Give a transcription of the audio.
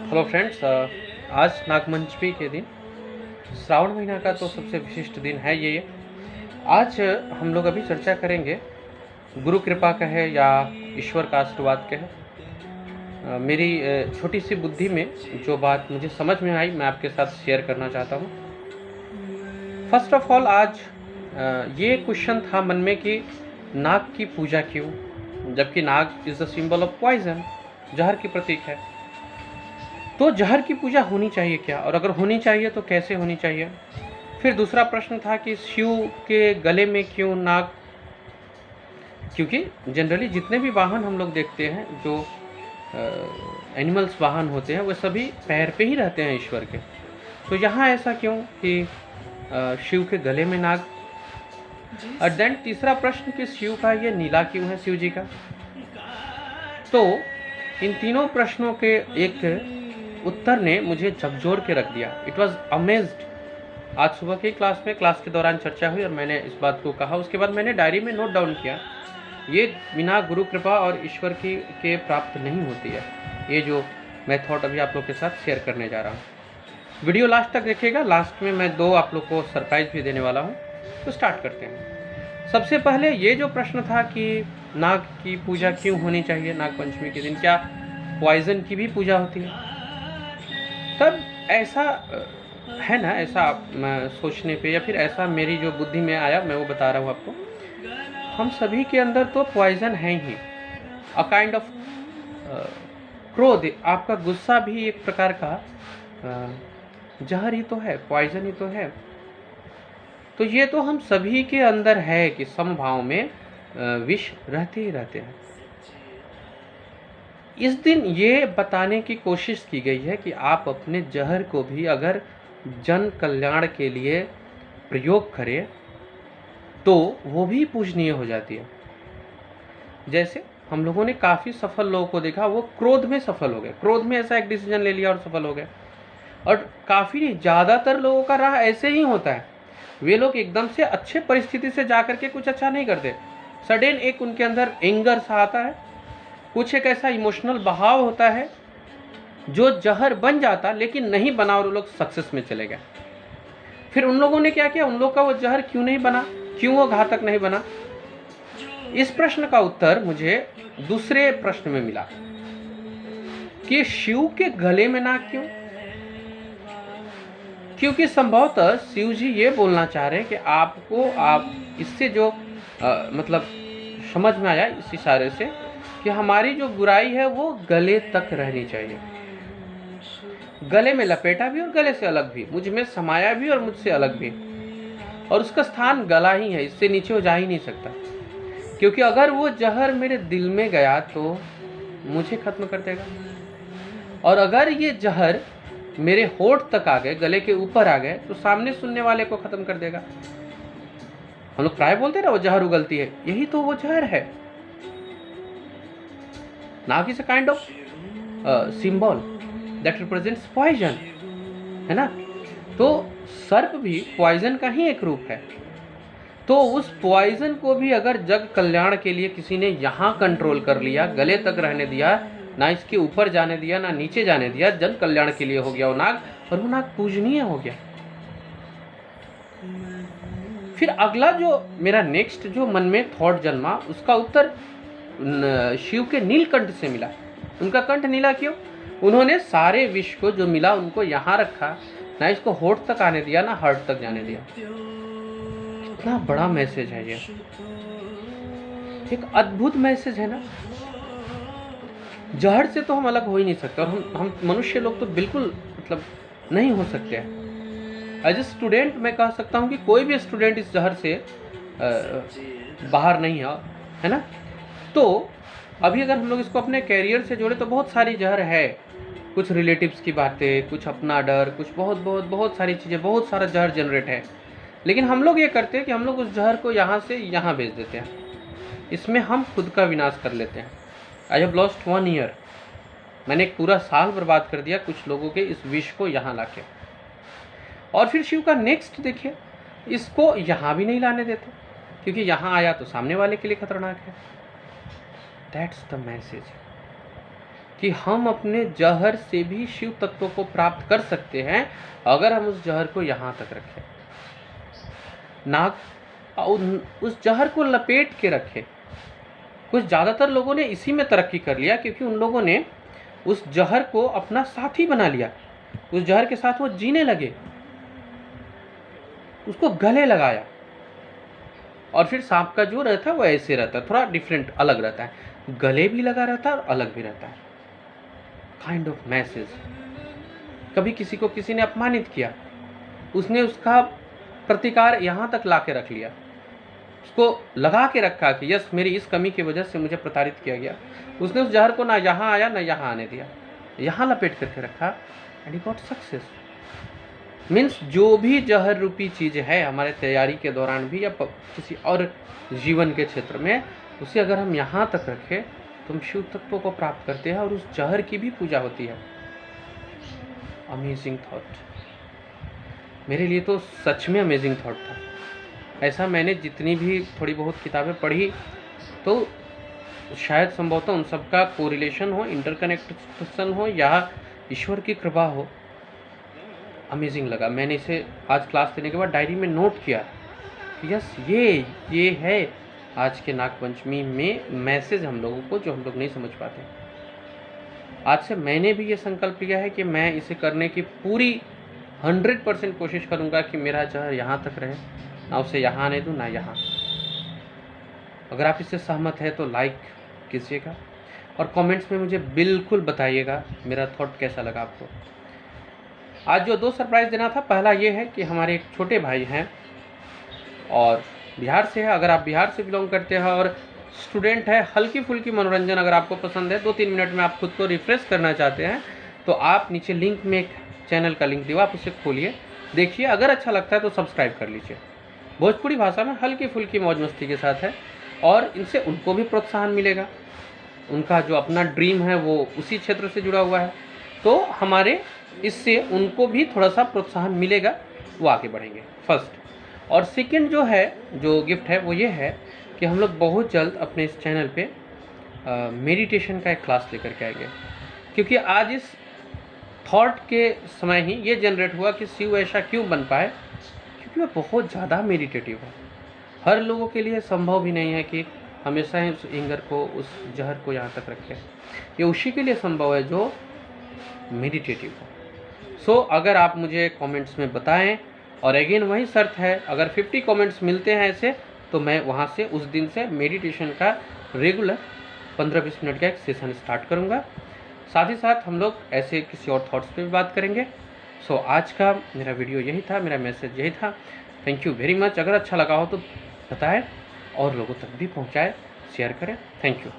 Hello friends, आज नागपंचमी के दिन श्रावण महीना का तो सबसे विशिष्ट दिन है ये। आज हम लोग अभी चर्चा करेंगे गुरु कृपा का है या ईश्वर का आशीर्वाद का है। मेरी छोटी सी बुद्धि में जो बात मुझे समझ में आई मैं आपके साथ शेयर करना चाहता हूँ। फर्स्ट ऑफ ऑल आज ये क्वेश्चन था मन में कि नाग की पूजा क्यों, जबकि naag is the symbol of poison, जहर की प्रतीक है। तो जहर की पूजा होनी चाहिए क्या, और अगर होनी चाहिए तो कैसे होनी चाहिए। फिर दूसरा प्रश्न था कि शिव के गले में क्यों नाग, क्योंकि जनरली जितने भी वाहन हम लोग देखते हैं जो एनिमल्स वाहन होते हैं वो सभी पैर पे ही रहते हैं ईश्वर के। तो यहाँ ऐसा क्यों कि शिव के गले में नाग। और देन तीसरा प्रश्न कि शिव का ये नीला क्यों है, शिव जी का। तो इन तीनों प्रश्नों के एक उत्तर ने मुझे झकझोर के रख दिया। It was amazed. आज सुबह की क्लास के दौरान चर्चा हुई और मैंने इस बात को कहा। उसके बाद मैंने डायरी में नोट डाउन किया, ये बिना गुरु कृपा और ईश्वर की के प्राप्त नहीं होती है। ये जो मैं थॉट अभी आप लोग के साथ शेयर करने जा रहा हूँ, वीडियो लास्ट तक देखिएगा। लास्ट में मैं 2 आप लोग को सरप्राइज भी देने वाला हूँ। तो स्टार्ट करते हैं। सबसे पहले ये जो प्रश्न था कि नाग की पूजा क्यों होनी चाहिए नाग पंचमी के दिन, क्या पॉइजन की भी पूजा होती है। तब ऐसा है ना, ऐसा सोचने पे या फिर ऐसा मेरी जो बुद्धि में आया, मैं वो बता रहा हूँ आपको। हम सभी के अंदर तो पॉइजन है ही, अ काइंड ऑफ क्रोध। आपका गुस्सा भी एक प्रकार का जहर ही तो है, पॉइजन ही तो है। तो ये तो हम सभी के अंदर है कि समभाव में विष रहते ही रहते हैं। इस दिन ये बताने की कोशिश की गई है कि आप अपने जहर को भी अगर जन कल्याण के लिए प्रयोग करें तो वो भी पूजनीय हो जाती है। जैसे हम लोगों ने काफ़ी सफल लोगों को देखा, वो क्रोध में सफल हो गए, क्रोध में ऐसा एक डिसीजन ले लिया और सफल हो गए। और काफ़ी ज़्यादातर लोगों का राह ऐसे ही होता है। वे लोग एकदम से अच्छे परिस्थिति से जा करके कुछ अच्छा नहीं करते। सडन एक उनके अंदर एंगर सा आता है, कुछ एक ऐसा इमोशनल बहाव होता है जो जहर बन जाता, लेकिन नहीं बना और वो लोग सक्सेस में चले गए। फिर उन लोगों ने क्या किया, उन लोग का वो जहर क्यों नहीं बना, क्यों वो घातक नहीं बना। इस प्रश्न का उत्तर मुझे दूसरे प्रश्न में मिला कि शिव के गले में नाग क्यों। क्योंकि संभवतः शिव जी ये बोलना चाह रहे हैं कि आपको, आप इससे जो मतलब समझ में आया इस इशारे से कि हमारी जो बुराई है वो गले तक रहनी चाहिए, गले में लपेटा भी और गले से अलग भी, मुझ में समाया भी और मुझसे अलग भी। और उसका स्थान गला ही है, इससे नीचे वो जा ही नहीं सकता। क्योंकि अगर वो जहर मेरे दिल में गया तो मुझे खत्म कर देगा, और अगर ये जहर मेरे होठ तक आ गए, गले के ऊपर आ गए, तो सामने सुनने वाले को खत्म कर देगा। हम लोग प्राय बोलते हैं ना वो जहर उगलती है, यही तो वो जहर है। Naag is a kind of symbol that represents poison, है ना। तो सर्प भी पॉइजन का ही एक रूप है। तो उस पॉइजन को भी अगर जग कल्याण के लिए किसी ने यहाँ कंट्रोल कर लिया, गले तक रहने दिया, ना इसके ऊपर जाने दिया ना नीचे जाने दिया, जन कल्याण के लिए हो गया वो नाग, और वो नाग पूजनीय हो गया। फिर अगला जो मेरा नेक्स्ट जो मन में थॉट जन्मा, उसका उत्तर शिव के नीलकंठ से मिला। उनका कंठ नीला क्यों, उन्होंने सारे विष को जो मिला उनको यहाँ रखा, ना इसको होठ तक आने दिया ना हार्ट तक जाने दिया। कितना बड़ा मैसेज है ये, एक अद्भुत मैसेज है ना। जहर से तो हम अलग हो ही नहीं सकते, और हम मनुष्य लोग तो बिल्कुल मतलब नहीं हो सकते हैं। एज ए स्टूडेंट मैं कह सकता हूँ कि कोई भी स्टूडेंट इस जहर से बाहर नहीं है ना। तो अभी अगर हम लोग इसको अपने कैरियर से जोड़े तो बहुत सारी जहर है, कुछ रिलेटिव्स की बातें, कुछ अपना डर, कुछ बहुत सारी चीज़ें, बहुत सारा जहर जनरेट है। लेकिन हम लोग ये करते हैं कि हम लोग उस जहर को यहाँ से यहाँ भेज देते हैं, इसमें हम खुद का विनाश कर लेते हैं। आई हैव लॉस्ट 1 ईयर, मैंने एक पूरा साल बर्बाद कर दिया कुछ लोगों के इस विष को यहाँ लाके। और फिर शिव का नेक्स्ट देखिए, इसको यहाँ भी नहीं लाने देते, क्योंकि यहाँ आया तो सामने वाले के लिए खतरनाक है। That's the message. कि हम अपने जहर से भी शिव तत्व को प्राप्त कर सकते हैं अगर हम उस जहर को यहाँ तक रखें, नाग उस जहर को लपेट के रखें। कुछ ज़्यादातर लोगों ने इसी में तरक्की कर लिया क्योंकि उन लोगों ने उस जहर को अपना साथी बना लिया, उस जहर के साथ वो जीने लगे, उसको गले लगाया। और फिर सांप का जो रहता है वो ऐसे रहता है, थोड़ा डिफरेंट अलग रहता है, गले भी लगा रहता है और अलग भी रहता है, काइंड ऑफ मैसेज। कभी किसी को किसी ने अपमानित किया, उसने उसका प्रतिकार यहाँ तक ला के रख लिया, उसको लगा के रखा कि यस मेरी इस कमी की वजह से मुझे प्रताड़ित किया गया। उसने उस जहर को ना यहाँ आया ना यहाँ आने दिया, यहाँ लपेट करके रखा and he got success. Means जो भी जहर रूपी चीज़ है हमारे तैयारी के दौरान भी या किसी और जीवन के क्षेत्र में, उसे अगर हम यहाँ तक रखें तो हम शिव तत्व को प्राप्त करते हैं और उस जहर की भी पूजा होती है। अमेजिंग थॉट, मेरे लिए तो सच में अमेजिंग थॉट था। ऐसा मैंने जितनी भी थोड़ी बहुत किताबें पढ़ी तो शायद संभवतः उन सबका कोरिलेशन हो, इंटरकनेक्शन हो या ईश्वर की कृपा हो। अमेजिंग लगा। मैंने इसे आज क्लास लेने के बाद डायरी में नोट किया कि यस ये है आज के नागपंचमी में मैसेज हम लोगों को, जो हम लोग नहीं समझ पाते। आज से मैंने भी ये संकल्प लिया है कि मैं इसे करने की पूरी 100% कोशिश करूँगा कि मेरा जहर यहाँ तक रहे, ना उसे यहाँ आने दूँ ना यहाँ। अगर आप इससे सहमत है तो लाइक कीजिएगा और कमेंट्स में मुझे बिल्कुल बताइएगा मेरा थॉट कैसा लगा आपको। आज जो 2 सरप्राइज़ देना था, पहला ये है कि हमारे एक छोटे भाई हैं और बिहार से है। अगर आप बिहार से बिलोंग करते हैं और स्टूडेंट है, हल्की फुल्की मनोरंजन अगर आपको पसंद है, 2-3 मिनट में आप खुद को रिफ्रेश करना चाहते हैं, तो आप नीचे लिंक में एक चैनल का लिंक दिया, आप उसे खोलिए, देखिए, अगर अच्छा लगता है तो सब्सक्राइब कर लीजिए। भोजपुरी भाषा में हल्की फुल्की मौज मस्ती के साथ है और इनसे उनको भी प्रोत्साहन मिलेगा। उनका जो अपना ड्रीम है वो उसी क्षेत्र से जुड़ा हुआ है, तो हमारे इससे उनको भी थोड़ा सा प्रोत्साहन मिलेगा, वो आगे बढ़ेंगे। फर्स्ट और सेकंड जो है, जो गिफ्ट है वो ये है कि हम लोग बहुत जल्द अपने इस चैनल पे मेडिटेशन का एक क्लास लेकर के आएंगे, क्योंकि आज इस थॉट के समय ही ये जनरेट हुआ कि शिव ऐसा क्यों बन पाए, क्योंकि वो बहुत ज़्यादा मेडिटेटिव है। हर लोगों के लिए संभव भी नहीं है कि हमेशा ही उस एंगर को, उस जहर को यहाँ तक रखें। ये उसी के लिए संभव है जो मेडिटेटिव हो। सो अगर आप मुझे कमेंट्स में बताएं, और अगेन वही शर्त है, अगर 50 कमेंट्स मिलते हैं ऐसे, तो मैं वहाँ से उस दिन से मेडिटेशन का रेगुलर 15-20 मिनट का एक सेशन स्टार्ट करूँगा। साथ ही साथ हम लोग ऐसे किसी और थॉट्स पे भी बात करेंगे। सो आज का मेरा वीडियो यही था, मेरा मैसेज यही था। Thank you very much. अगर अच्छा लगा हो तो बताएं और लोगों तक भी पहुँचाएँ, शेयर करें। Thank you.